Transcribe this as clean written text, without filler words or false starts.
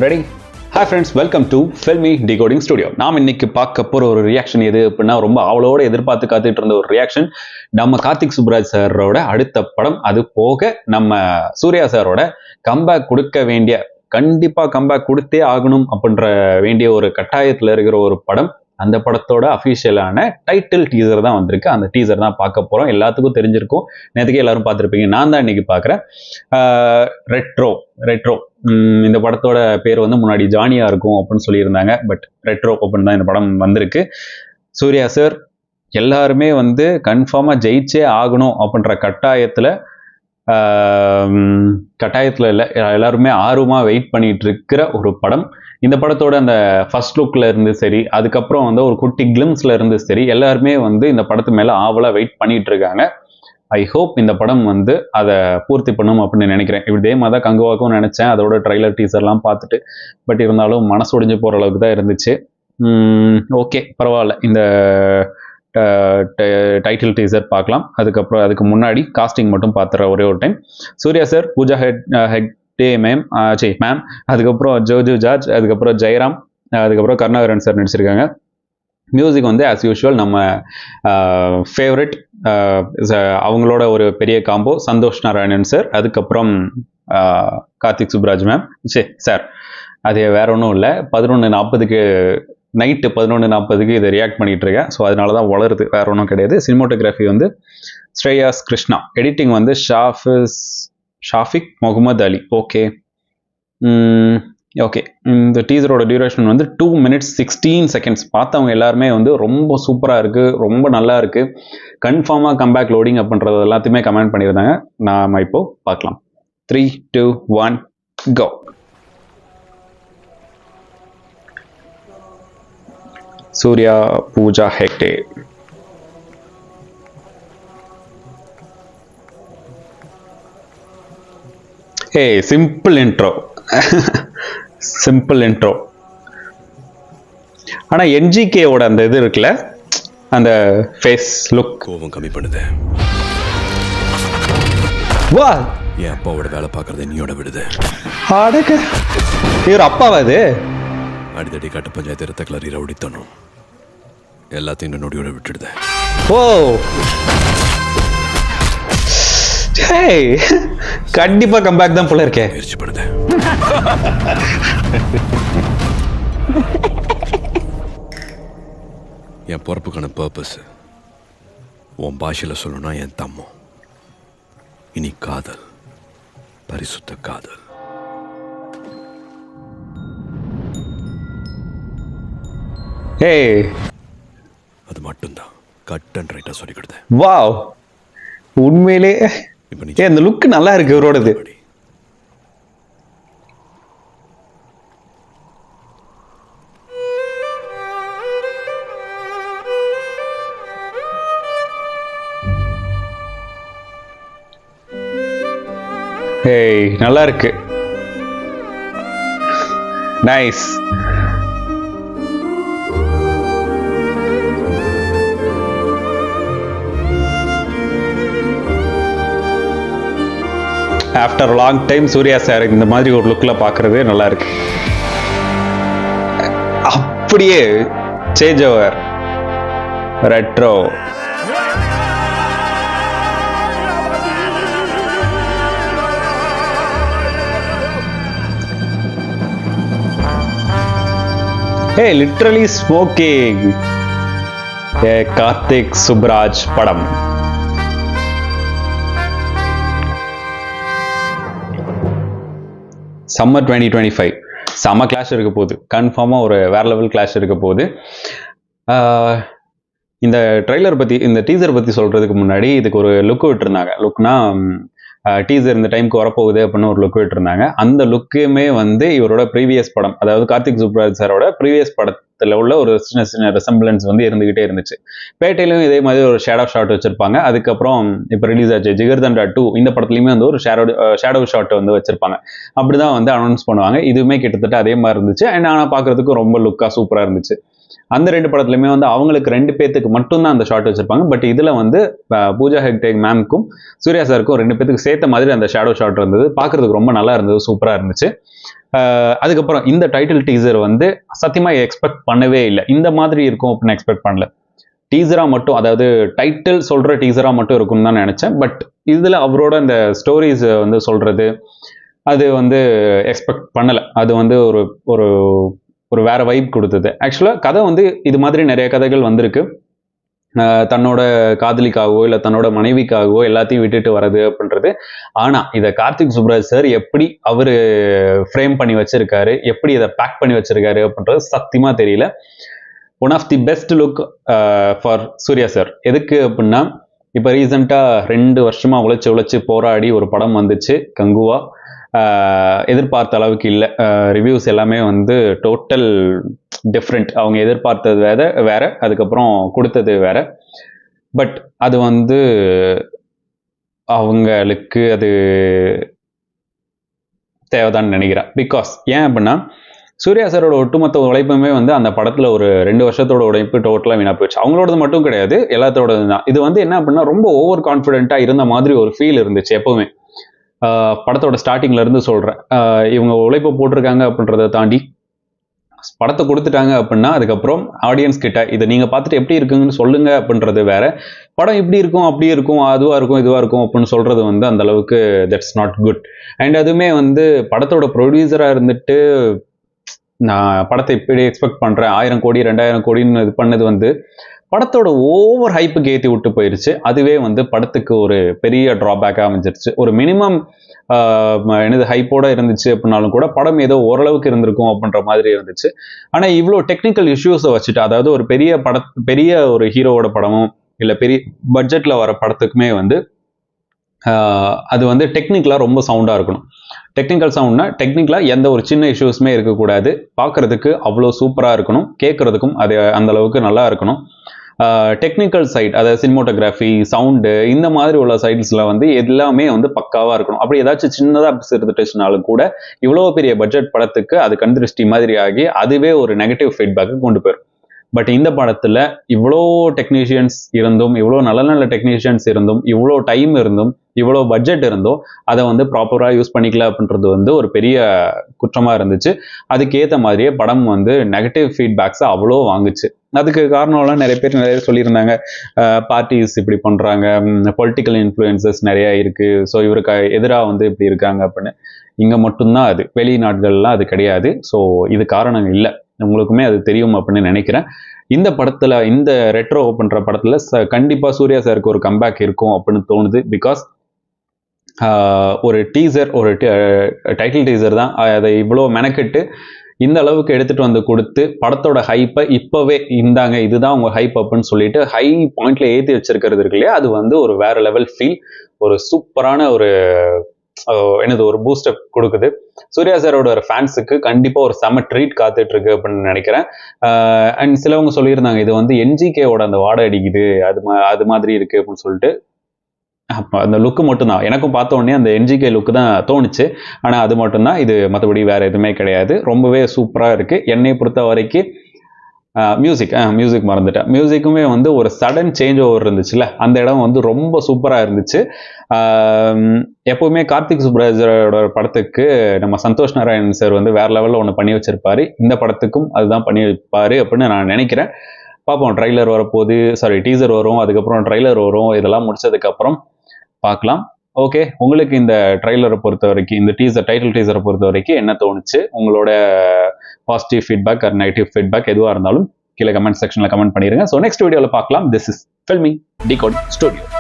Ready? Hi friends, welcome to filmi decoding studio. நாம் இன்னைக்கு பார்க்க போகிற ஒரு ரியாக்ஷன் எது அப்படின்னா, ரொம்ப அவளோட எதிர்பார்த்து காத்துட்டு இருந்த ஒரு ரியாக்ஷன். நம்ம கார்த்திக் சுப்ராஜ் சாரோட அடுத்த படம், அது போக நம்ம சூர்யா சாரோட கம்பேக் கொடுக்க வேண்டிய, கண்டிப்பாக கம்பேக் கொடுத்தே ஆகணும் அப்படின்ற வேண்டிய ஒரு கட்டாயத்தில் இருக்கிற ஒரு படம். அந்த படத்தோட அஃபிஷியலான டைட்டில் டீசர் தான் வந்திருக்கு. அந்த டீசர் தான் பார்க்க போகிறோம். எல்லாத்துக்கும் தெரிஞ்சிருக்கும், நேற்றுக்கே எல்லாரும் பார்த்துருப்பீங்க. நான் தான் இன்னைக்கு பார்க்குறேன். ரெட்ரோ இந்த படத்தோட பேர் வந்து முன்னாடி ஜானியா இருக்கும் அப்படின்னு சொல்லியிருந்தாங்க. பட் ரெட்ரோ அப்படின்னு தான் இந்த படம் வந்திருக்கு. சூர்யா சார் எல்லாருமே வந்து கன்ஃபார்மாக ஜெயிச்சே ஆகணும் அப்படின்ற கட்டாயத்தில் இல்லை, எல்லாருமே ஆர்வமாக வெயிட் பண்ணிட்டு இருக்கிற ஒரு படம். இந்த படத்தோட அந்த ஃபர்ஸ்ட் லுக்ல இருந்து சரி, அதுக்கப்புறம் வந்து ஒரு குட்டி கிளிம்ஸ்ல இருந்து சரி, எல்லாருமே வந்து இந்த படத்து மேல ஆவலா வெயிட் பண்ணிட்டு இருக்காங்க. ஐ ஹோப் இந்த படம் வந்து அதை பூர்த்தி பண்ணும் அப்படின்னு நினைக்கிறேன். இதே மாதிரி தான் கங்குவாக்கும் நினைச்சேன், அதோட ட்ரைலர் டீசர்லாம் பார்த்துட்டு. பட் இருந்தாலும் மனசு ஒடிஞ்சு போகிற அளவுக்கு தான் இருந்துச்சு. ஓகே, பரவாயில்ல. இந்த டைட்டில் டீசர் பார்க்கலாம். அதுக்கு முன்னாடி காஸ்டிங் மட்டும் பார்த்துறேன் ஒரே ஒரு time. Suriya sir, Pooja Hegde ma'am, அதுக்கப்புறம் ஜோஜு ஜார்ஜ், அதுக்கப்புறம் ஜெயராம், அதுக்கப்புறம் கருணாகரன் சார் நடிச்சிருக்காங்க. மியூசிக் வந்து ஆஸ் யூஷுவல் நம்ம ஃபேவரட், அவங்களோட ஒரு பெரிய காம்போ சந்தோஷ் நாராயணன் சார், அதுக்கப்புறம் கார்த்திக் சுப்ராஜ் மேம் சார். அது வேற ஒன்றும் இல்லை. 11:40 நைட்டு 11:40 இதை ரியாக்ட் பண்ணிட்டு இருக்கேன். ஸோ அதனால தான் வளருது, வேற ஒன்றும் கிடையாது. சினிமோட்டோகிராஃபி வந்து ஸ்ரேயாஸ் கிருஷ்ணா, எடிட்டிங் வந்து ஷாஃபிக் முகமது அலி. ஓகே. இந்த டீசரோட டியூரேஷன் வந்து 2 minutes 16 seconds. பார்த்தவங்க எல்லாருமே வந்து ரொம்ப சூப்பராக இருக்குது, ரொம்ப நல்லா இருக்குது, கன்ஃபார்மாக கம்பேக் லோடிங் அப்படின்றது எல்லாத்தையுமே கமெண்ட் பண்ணியிருந்தாங்க. நாம் இப்போ பார்க்கலாம். 3, 2, 1 go. Suriya, Pooja Hegde. Simple intro. ஆனா என்ஜிகேவோட அந்த இது இருக்குல்ல, அந்த ஃபேஸ் லுக் கோவம் கம்மி பண்ணுது. வா, என் அப்பாவோட வேலை பார்க்கறத நீயோட விடுது. அடக்க, இவர் அப்பாவா? அது அடிதடி கட்ட பஞ்சாயத்து ரத்த கிளறி ரவுடித்தனும் எல்லாத்தையும் நொடியோட விட்டுடுது. ஓ, கண்டிப்பா கம்பேக் தான் போல இருக்கே. முயற்சி பண்ணுது. என் பொறுப்புக்கான பர்பஸ் உன் பாஷையில சொல்லணும்னா என் தம்மம். இனி காதல், பரிசுத்த காதல். அது மட்டும்தான் கட் அண்ட் ரைட்டா சொல்லி கொடுத்தேன். வாவ், உண்மையிலே அந்த லுக் நல்லா இருக்கு இவரோடது. நல்லா இருக்கு, nice. After long time Suriya sir இந்த மாதிரி ஒரு லுக்ல பார்க்கறது நல்லா இருக்கு. அப்படியே change over, Retro. Literally smoking. Karthik Subbaraj படம். சம்மர் 2025 செம்ம கிளாஷ் இருக்க போகுது. கன்ஃபார்மாக ஒரு வேற லெவல் கிளாஷ் இருக்க போகுது. இந்த ட்ரெய்லர் பற்றி, இந்த டீசர் பற்றி சொல்கிறதுக்கு முன்னாடி இதுக்கு ஒரு லுக் விட்டுருந்தாங்க. லுக்னா டீசர் இந்த டைமுக்கு வரப்போகுது அப்படின்னு ஒரு லுக் விட்டுருந்தாங்க. அந்த லுக்குமே வந்து இவரோட ப்ரீவியஸ் படம், அதாவது கார்த்திக் சுப்ராஜ் சாரோட ப்ரீவியஸ் படத்தில் உள்ள ஒரு சின்ன சின்ன ரெசம்பிளன்ஸ் வந்து இருந்துகிட்டே இருந்துச்சு. பேட்டையிலும் இதே மாதிரி ஒரு ஷேடோ ஷாட் வச்சிருப்பாங்க. அதுக்கப்புறம் இப்போ ரிலீஸ் ஆச்சு ஜிகர்தண்டா 2, இந்த படத்துலையுமே வந்து ஒரு ஷேடோ ஷாட் வந்து வச்சிருப்பாங்க. அப்படிதான் வந்து அனௌன்ஸ் பண்ணுவாங்க. இதுவுமே கிட்டத்தட்ட அதே மாதிரி இருந்துச்சு. அண்ட் ஆனால் பார்க்கறதுக்கு ரொம்ப லுக்காக சூப்பராக இருந்துச்சு. அந்த 2 படத்துலையுமே வந்து அவங்களுக்கு 2 பேத்துக்கு மட்டும்தான் அந்த ஷாட் வச்சிருப்பாங்க. பட் இதில் வந்து பூஜா ஹெக்டே மேம்க்கும் சூர்யா சாருக்கும் 2 பேத்துக்கு சேர்த்த மாதிரி அந்த ஷேடோ ஷாட் இருந்தது. பார்க்கறதுக்கு ரொம்ப நல்லா இருந்தது, சூப்பராக இருந்துச்சு. அதுக்கப்புறம் இந்த டைட்டில் டீசர் வந்து சத்தியமாக எக்ஸ்பெக்ட் பண்ணவே இல்லை. இந்த மாதிரி இருக்கும் அப்படின்னு எக்ஸ்பெக்ட் பண்ணல. டீசராக மட்டும், அதாவது டைட்டில் சொல்கிற டீசராக மட்டும் இருக்கும்னு தான் நினச்சேன். பட் இதில் அவரோட அந்த ஸ்டோரிஸ் வந்து சொல்கிறது அது வந்து எக்ஸ்பெக்ட் பண்ணலை. அது வந்து ஒரு ஒரு ஒரு வேற வைப் கொடுத்தது. ஆக்சுவலாக கதை வந்து இது மாதிரி நிறைய கதைகள் வந்திருக்கு. தன்னோட காதலிக்காகவோ இல்லை தன்னோட மனைவிக்காகவோ எல்லாத்தையும் விட்டுட்டு வர்றது அப்படின்றது. ஆனால் இதை கார்த்திக் சுப்ராஜ் சார் எப்படி அவர் ஃப்ரேம் பண்ணி வச்சிருக்காரு, எப்படி இதை பேக் பண்ணி வச்சிருக்காரு அப்படின்றது சத்தியமாக தெரியல. One of the best look for Suriya sir. எதுக்கு அப்படின்னா, இப்போ ரீசெண்டாக 2 வருஷமாக உழைச்சி போராடி ஒரு படம் வந்துச்சு, கங்குவா. எதிர்பார்த்த அளவுக்கு இல்லை. ரிவ்யூஸ் எல்லாமே வந்து டோட்டல் டிஃப்ரெண்ட். அவங்க எதிர்பார்த்தது வேற, அதுக்கப்புறம் கொடுத்தது வேற. பட் அது வந்து அவங்களுக்கு அது தேவைதான்னு நினைக்கிறேன். பிகாஸ் ஏன் அப்படின்னா, சூர்யா சாரோட ஒட்டுமொத்த உழைப்புமே வந்து அந்த படத்தில் ஒரு 2 வருஷத்தோட உழைப்பு டோட்டலாக வீணா போயிடுச்சு. அவங்களோடது மட்டும் கிடையாது, எல்லாத்தோடது தான். இது வந்து என்ன அப்படின்னா, ரொம்ப ஓவர் கான்ஃபிடென்ட்டாக இருந்த மாதிரி ஒரு ஃபீல் இருந்துச்சு எப்பவுமே. படத்தோட ஸ்டார்டிங்ல இருந்து சொல்கிறேன். இவங்க உழைப்பு போட்டிருக்காங்க அப்படின்றத தாண்டி படத்தை கொடுத்துட்டாங்க அப்படின்னா அதுக்கப்புறம் ஆடியன்ஸ் கிட்ட இதை நீங்கள் பார்த்துட்டு எப்படி இருக்குங்கன்னு சொல்லுங்க அப்படின்றது வேற. படம் இப்படி இருக்கும், அப்படி இருக்கும், அதுவாக இருக்கும், இதுவாக இருக்கும் அப்படின்னு சொல்கிறது வந்து அந்த அளவுக்கு தட்ஸ் நாட் குட். அண்ட் அதுவுமே வந்து படத்தோட ப்ரொடியூசராக இருந்துட்டு நான் படத்தை இப்படி எக்ஸ்பெக்ட் பண்ணுறேன் 1000 கோடி 2000 கோடின்னு இது பண்ணது வந்து படத்தோட ஓவர் ஹைப்புக்கு ஏற்றி விட்டு போயிருச்சு. அதுவே வந்து படத்துக்கு ஒரு பெரிய ட்ராபேக்காக அமைஞ்சிருச்சு. ஒரு மினிமம் என்னது ஹைப்போட இருந்துச்சு அப்படின்னாலும் கூட படம் ஏதோ ஓரளவுக்கு இருந்திருக்கும் அப்படின்ற மாதிரி இருந்துச்சு. ஆனால் இவ்வளோ டெக்னிக்கல் இஷ்யூஸை வச்சுட்டு, அதாவது ஒரு பெரிய ஒரு ஹீரோவோட படமும் இல்லை பெரிய பட்ஜெட்டில் வர படத்துக்குமே வந்து அது வந்து டெக்னிக்கலாக ரொம்ப சவுண்டாக இருக்கணும். டெக்னிக்கல் சவுண்ட்னா டெக்னிக்கலாக எந்த ஒரு சின்ன இஷ்யூஸுமே இருக்கக்கூடாது. பார்க்குறதுக்கு அவ்வளோ சூப்பராக இருக்கணும், கேட்குறதுக்கும் அது அந்த அளவுக்கு நல்லா இருக்கணும். டெக்னிக்கல் சைட், அதாவது சினிமோட்டோகிராஃபி, சவுண்டு, இந்த மாதிரி உள்ள சைட்ஸில் வந்து எல்லாமே வந்து பக்காவாக இருக்கணும். அப்படி ஏதாச்சும் சின்னதாக இருந்துட்டுனாலும் கூட இவ்வளோ பெரிய பட்ஜெட் படத்துக்கு அது கண்திருஷ்டி மாதிரி ஆகி அதுவே ஒரு நெகட்டிவ் ஃபீட்பேக்கு கொண்டு போயிடும். பட் இந்த படத்தில் இவ்வளோ டெக்னீஷியன்ஸ் இருந்தும், இவ்வளோ நல்ல டெக்னீஷியன்ஸ் இருந்தும், இவ்வளோ டைம் இருந்தும், இவ்வளோ பட்ஜெட் இருந்தும் அதை வந்து ப்ராப்பராக யூஸ் பண்ணிக்கல அப்படின்றது வந்து ஒரு பெரிய குற்றமாக இருந்துச்சு. அதுக்கேற்ற மாதிரியே படம் வந்து நெகட்டிவ் ஃபீட்பேக்ஸை அவ்வளோ வாங்குச்சு. அதுக்கு காரணம்லாம் நிறைய பேர் சொல்லியிருந்தாங்க. பார்ட்டிஸ் இப்படி பண்ணுறாங்க, பொலிட்டிக்கல் இன்ஃப்ளூயன்சஸ் நிறையா இருக்குது, ஸோ இவருக்கு எதிராக வந்து இப்படி இருக்காங்க அப்படின்னு. இங்கே மட்டும்தான் அது, வெளிநாடுகள்லாம் அது கிடையாது. ஸோ இது காரணம் இல்லை, உங்களுக்குமே அது தெரியும் அப்படின்னு நினைக்கிறேன். இந்த படத்தில், இந்த ரெட்ரோ பண்ணுற படத்தில் கண்டிப்பாக சூர்யா சாருக்கு ஒரு கம்பேக் இருக்கும் அப்படின்னு தோணுது. பிகாஸ் ஒரு டீசர், ஒரு டைட்டில் டீசர் தான், அதை இவ்வளோ மெனக்கெட்டு இந்த அளவுக்கு எடுத்துகிட்டு வந்து கொடுத்து படத்தோட ஹைப்பை இப்போவே இந்தாங்க இதுதான் உங்கள் ஹைப் அப்படின்னு சொல்லிட்டு ஹை பாயிண்ட்ல ஏற்றி வச்சிருக்கிறது இருக்கு இல்லையா, அது வந்து ஒரு வேற லெவல் ஃபீல், ஒரு சூப்பரான ஒரு ஒரு பூஸ்டப் கொடுக்குது. சூர்யா சாரோட ஒரு ஃபேன்ஸுக்கு கண்டிப்பாக ஒரு செம ட்ரீட் காத்துட்டு இருக்கு அப்படின்னு நினைக்கிறேன். அண்ட் சிலவங்க சொல்லியிருந்தாங்க இது வந்து என்ஜிகேவோட அந்த வாடை அடிக்குது, அது மாதிரி இருக்கு அப்படின்னு சொல்லிட்டு. அப்போ அந்த லுக்கு மட்டும்தான் எனக்கும் பார்த்த உடனே அந்த என்ஜிகே லுக்கு தான் தோணுச்சு. ஆனால் அது மட்டும்தான், இது மற்றபடி வேற எதுவுமே கிடையாது. ரொம்பவே சூப்பராக இருக்கு. என்னை பொறுத்த வரைக்கும் மியூசிக் மறந்துட்டேன். மியூசிக்குமே வந்து ஒரு சடன் சேஞ்ச் ஓவர் இருந்துச்சுல்ல, அந்த இடம் வந்து ரொம்ப சூப்பராக இருந்துச்சு. எப்பவுமே கார்த்திக் சுப்ராஜோட படத்துக்கு நம்ம சந்தோஷ் நாராயணன் சார் வந்து வேற லெவலில் ஒன்று பண்ணி வச்சிருப்பாரு. இந்த படத்துக்கும் அதுதான் பண்ணி வைப்பாரு அப்படின்னு நான் நினைக்கிறேன். பார்ப்போம், ட்ரைலர் வரப்போகுது, டீசர் வரும், அதுக்கப்புறம் ட்ரைலர் வரும், இதெல்லாம் முடிச்சதுக்கப்புறம் பார்க்கலாம். ஓகே, உங்களுக்கு இந்த ட்ரைலரை பொறுத்த வரைக்கும், இந்த டைட்டில் டீசரை பொறுத்த வரைக்கும் என்ன தோணுச்சு? உங்களோட positive feedback or negative feedback எதுவாக இருந்தாலும் கீழே கமெண்ட் செக்ஷனில் கமெண்ட் பண்ணிடுங்க. ஸோ நெக்ஸ்ட் வீடியோவில் பார்க்கலாம். This is filmi decode studio.